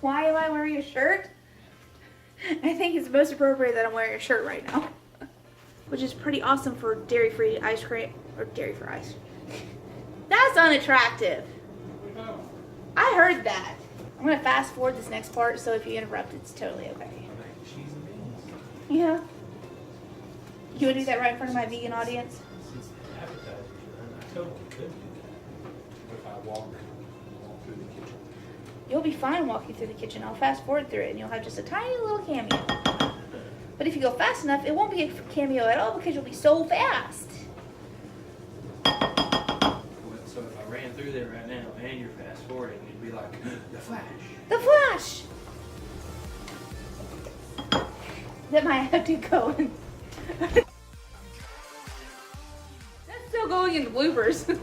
Why am I wearing a shirt? I think it's most appropriate that I'm wearing a shirt right now. Which is pretty awesome for dairy-free ice cream. Or dairy-free ice. That's unattractive. I heard that. I'm going to fast forward this next part, so if you interrupt, it's totally okay. Yeah. You want to do that right in front of my vegan audience? Since the appetizer's done, I totally could do that. If I walk through the kitchen. You'll be fine walking through the kitchen. I'll fast forward through it, and you'll have just a tiny little cameo. But if you go fast enough, it won't be a cameo at all because you'll be so fast. So if I ran through there right now and you're fast forwarding, you'd be like, the Flash. The Flash! That might have to go in. That's still going in the bloopers.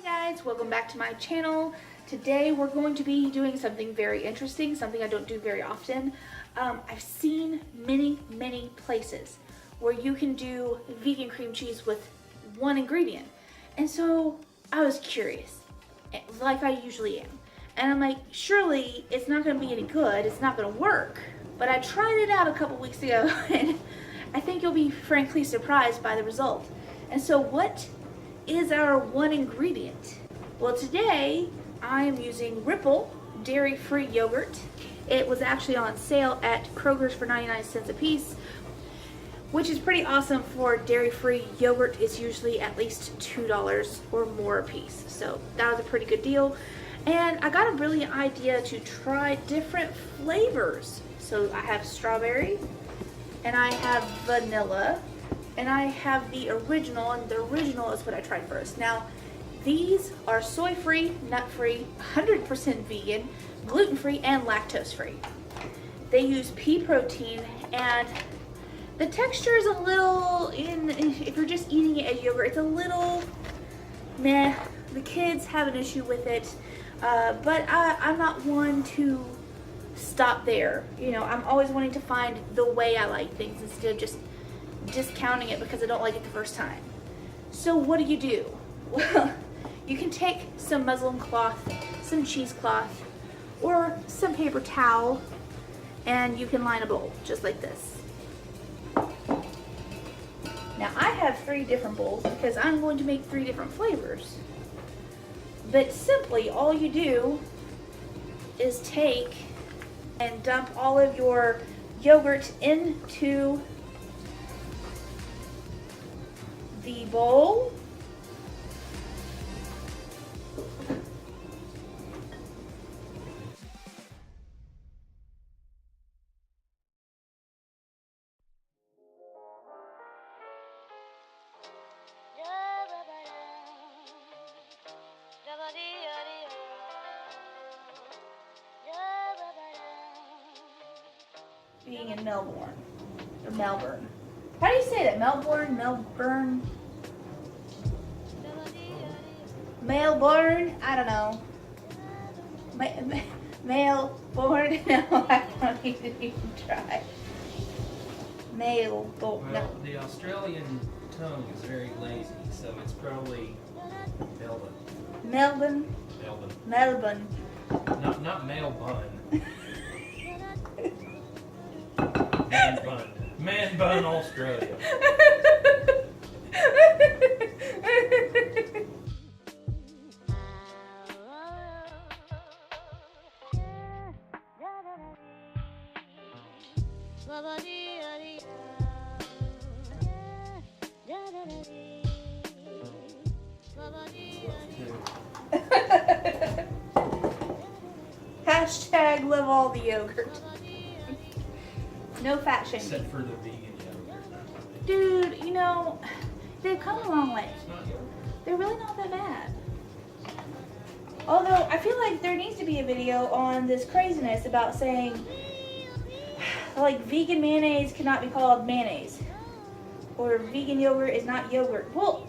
Guys, welcome back to my channel. Today we're going to be doing something very interesting, something I don't do very often. I've seen many places where you can do vegan cream cheese with one ingredient, and so I was curious, like I usually am, and I'm like, surely it's not going to be any good, it's not going to work. But I tried it out a couple weeks ago and I think you'll be frankly surprised by the result. And so what is our one ingredient? Well, today I am using Ripple dairy-free yogurt. It was actually on sale at Kroger's for 99 cents a piece, which is pretty awesome for dairy-free yogurt. It's usually at least $2 or more a piece, so that was a pretty good deal. And I got a brilliant idea to try different flavors. So I have strawberry, and I have vanilla, and I have the original, and the original is what I tried first. Now, these are soy-free, nut-free, 100% vegan, gluten-free, and lactose-free. They use pea protein, and the texture is a little, if you're just eating it as yogurt, it's a little meh. The kids have an issue with it, but I'm not one to stop there. You know, I'm always wanting to find the way I like things instead of just discounting it because I don't like it the first time. So what do? Well, you can take some muslin cloth, some cheesecloth, or some paper towel, and you can line a bowl just like this. Now I have 3 different bowls because I'm going to make 3 different flavors. But simply all you do is take and dump all of your yogurt into the bowl. Being in Melbourne, or Melbourne. How do you say that? Melbourne? Melbourne? Melbourne? I don't know. Melbourne? No, I don't even try. Melbourne. Well, the Australian tongue is very lazy, so it's probably Melbourne. Melbourne? Melbourne. Melbourne. Not male bun. Man bun. Man bun, Australia. Hashtag love all the yogurt. No fat shaming. Except for the vegan yogurt. Dude, you know, they've come a long way. It's not yogurt. They're really not that bad. Although I feel like there needs to be a video on this craziness about saying like vegan mayonnaise cannot be called mayonnaise or vegan yogurt is not yogurt. Well,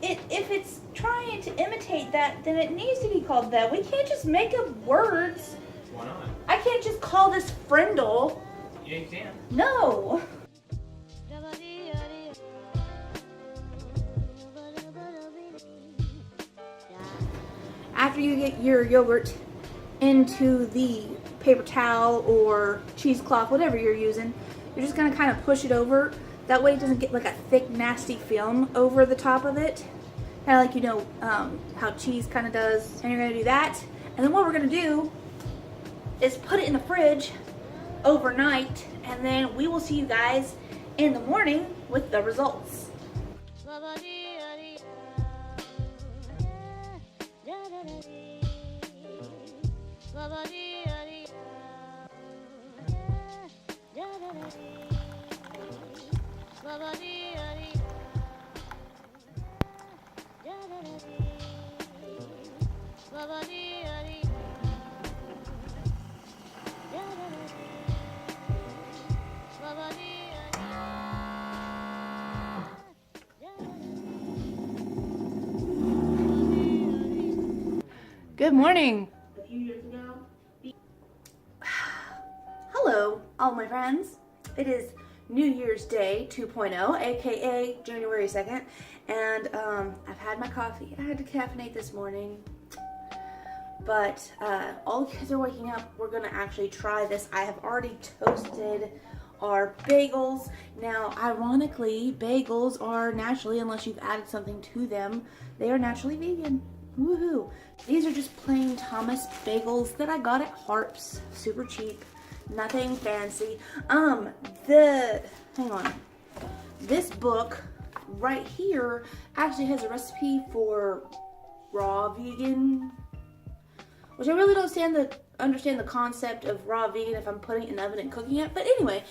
if it's trying to imitate that, then it needs to be called that. We can't just make up words. Why not? I can't just call this Frindle. Yeah, you can. No. After you get your yogurt into the paper towel or cheesecloth, whatever you're using, you're just gonna kind of push it over. That way it doesn't get like a thick, nasty film over the top of it. Kind of like, you know, how cheese kind of does. And you're gonna do that. And then what we're gonna do is put it in the fridge overnight, and then we will see you guys in the morning with the results. Good morning. A few years ago. Hello, all my friends. It is New Year's Day 2.0, aka January 2nd, and I've had my coffee. I had to caffeinate this morning, but all the kids are waking up. We're gonna actually try this. I have already toasted our bagels. Now, ironically, bagels are naturally, unless you've added something to them, they are naturally vegan. Woohoo! These are just plain Thomas bagels that I got at Harps, super cheap, nothing fancy. Hang on. This book right here actually has a recipe for raw vegan, which I really don't understand the concept of raw vegan if I'm putting it in the oven and cooking it. But anyway,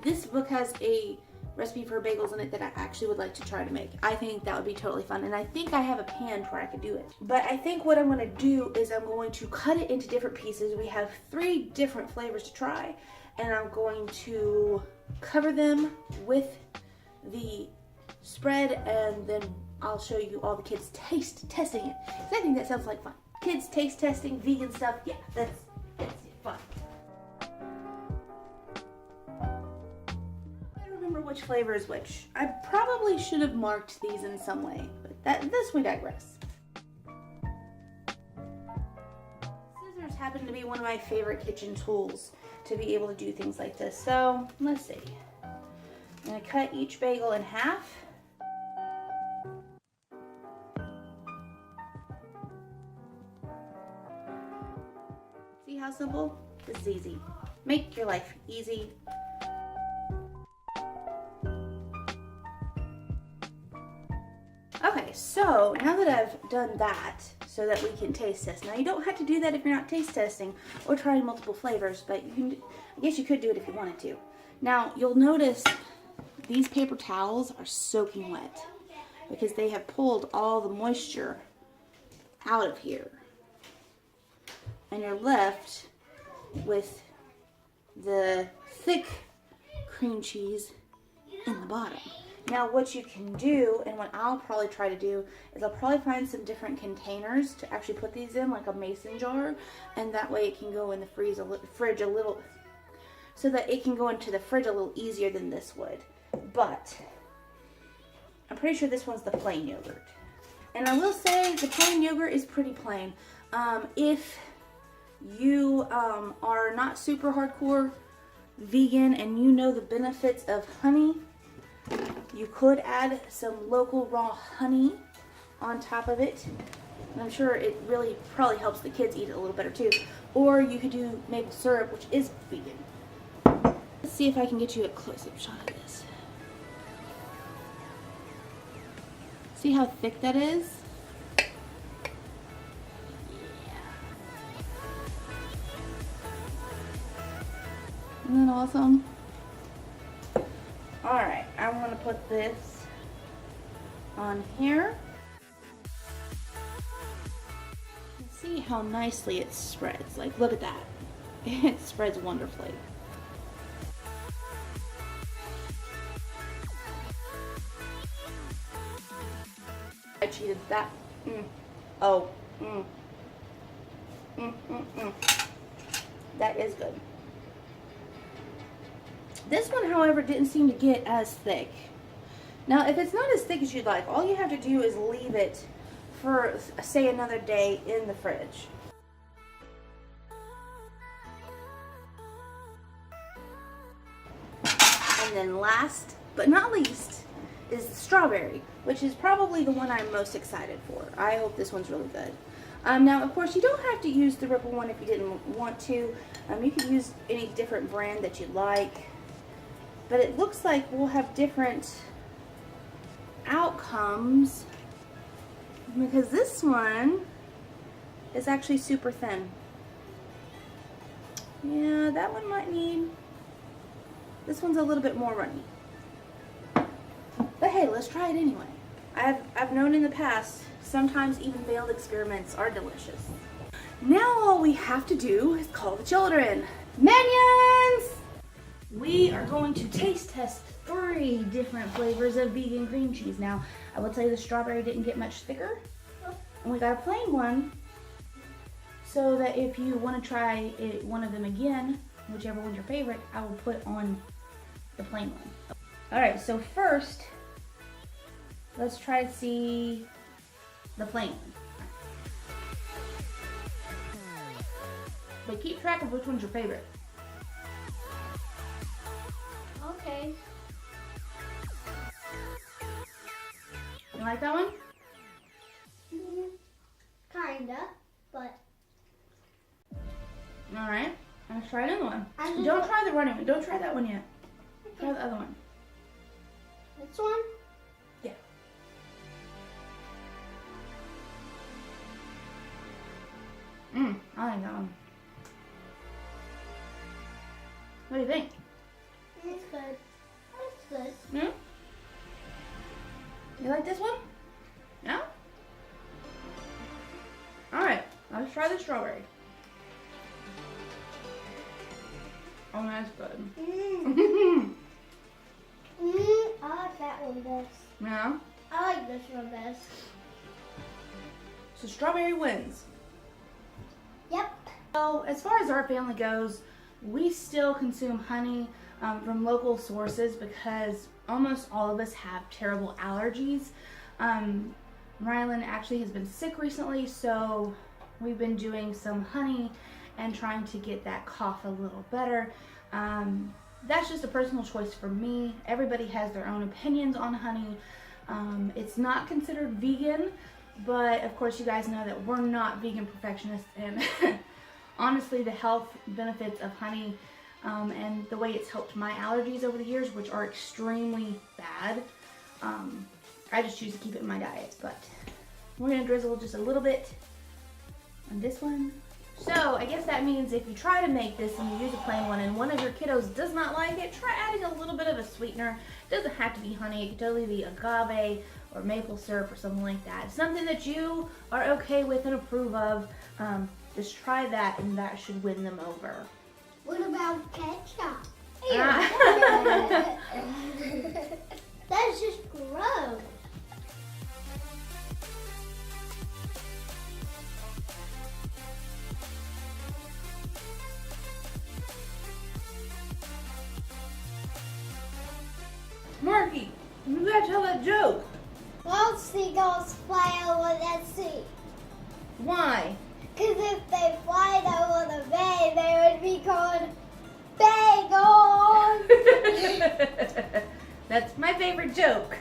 this book has a recipe for bagels in it that I actually would like to try to make. I think that would be totally fun, and I think I have a pan where I could do it. But I think what I'm going to do is I'm going to cut it into different pieces. We have 3 different flavors to try, and I'm going to cover them with the spread, and then I'll show you all the kids testing it. Because I think that sounds like fun. Kids taste testing vegan stuff, yeah, that's fun. Which flavor is which. I probably should have marked these in some way, but this we digress. Scissors happen to be one of my favorite kitchen tools to be able to do things like this. So let's see. I'm gonna cut each bagel in half. See how simple? This is easy. Make your life easy. Okay, so now that I've done that, so that we can taste test. Now you don't have to do that if you're not taste testing or trying multiple flavors, but you can. I guess you could do it if you wanted to. Now you'll notice these paper towels are soaking wet because they have pulled all the moisture out of here, and you're left with the thick cream cheese in the bottom. Now what you can do, and what I'll probably try to do, is I'll probably find some different containers to actually put these in, like a mason jar, and that way it can go in the fridge a little, so that it can go into the fridge a little easier than this would. But I'm pretty sure this one's the plain yogurt. And I will say the plain yogurt is pretty plain. If you are not super hardcore vegan and you know the benefits of honey, you could add some local raw honey on top of it. And I'm sure it really probably helps the kids eat it a little better too. Or you could do maple syrup, which is vegan. Let's see if I can get you a close-up shot of this. See how thick that is? Isn't that awesome? Alright, I'm going to put this on here. see how nicely it spreads. Like, look at that. It spreads wonderfully. I cheated that. Oh. That is good. This one, however, didn't seem to get as thick. Now, if it's not as thick as you'd like, all you have to do is leave it for, say, another day in the fridge. And then last, but not least, is the strawberry, which is probably the one I'm most excited for. I hope this one's really good. Now, of course, you don't have to use the Ripple one if you didn't want to. You can use any different brand that you like. But it looks like we'll have different outcomes because this one is actually super thin. Yeah, that one might need, this one's a little bit more runny. But hey, let's try it anyway. I've known in the past, sometimes even failed experiments are delicious. Now all we have to do is call the children. Minions! We are going to taste test 3 different flavors of vegan cream cheese. Now, I will tell you the strawberry didn't get much thicker. And we got a plain one, so that if you want to try one of them again, whichever one's your favorite, I will put on the plain one. Alright, so first, let's try to see the plain one. But keep track of which one's your favorite. Okay. You like that one? Kinda, but. Alright, let's try another one. I Don't try the running one. Don't try that one yet. Okay. Try the other one. This one? Yeah. I like that one. What do you think? It's good. It's good. Yeah? You like this one? Yeah? Alright, let's try the strawberry. Oh, that's good. I like that one best. Yeah? I like this one best. So strawberry wins. Yep. So as far as our family goes, we still consume honey from local sources because almost all of us have terrible allergies. Rylan actually has been sick recently, so we've been doing some honey and trying to get that cough a little better. That's just a personal choice for me. Everybody has their own opinions on honey. It's not considered vegan, but of course you guys know that we're not vegan perfectionists, and honestly the health benefits of honey and the way it's helped my allergies over the years, which are extremely bad, I just choose to keep it in my diet. But we're going to drizzle just a little bit on this one. So I guess that means if you try to make this and you use a plain one and one of your kiddos does not like it, try adding a little bit of a sweetener. It doesn't have to be honey. It could totally be agave or maple syrup or something like that. Something that you are okay with and approve of. Just try that and that should win them over. What about ketchup? Ah. That's just gross. Marky, you gotta tell that joke. Well, seagulls fly over the sea. Why? Because if they fly over the bay, they would be called bagels. That's my favorite joke.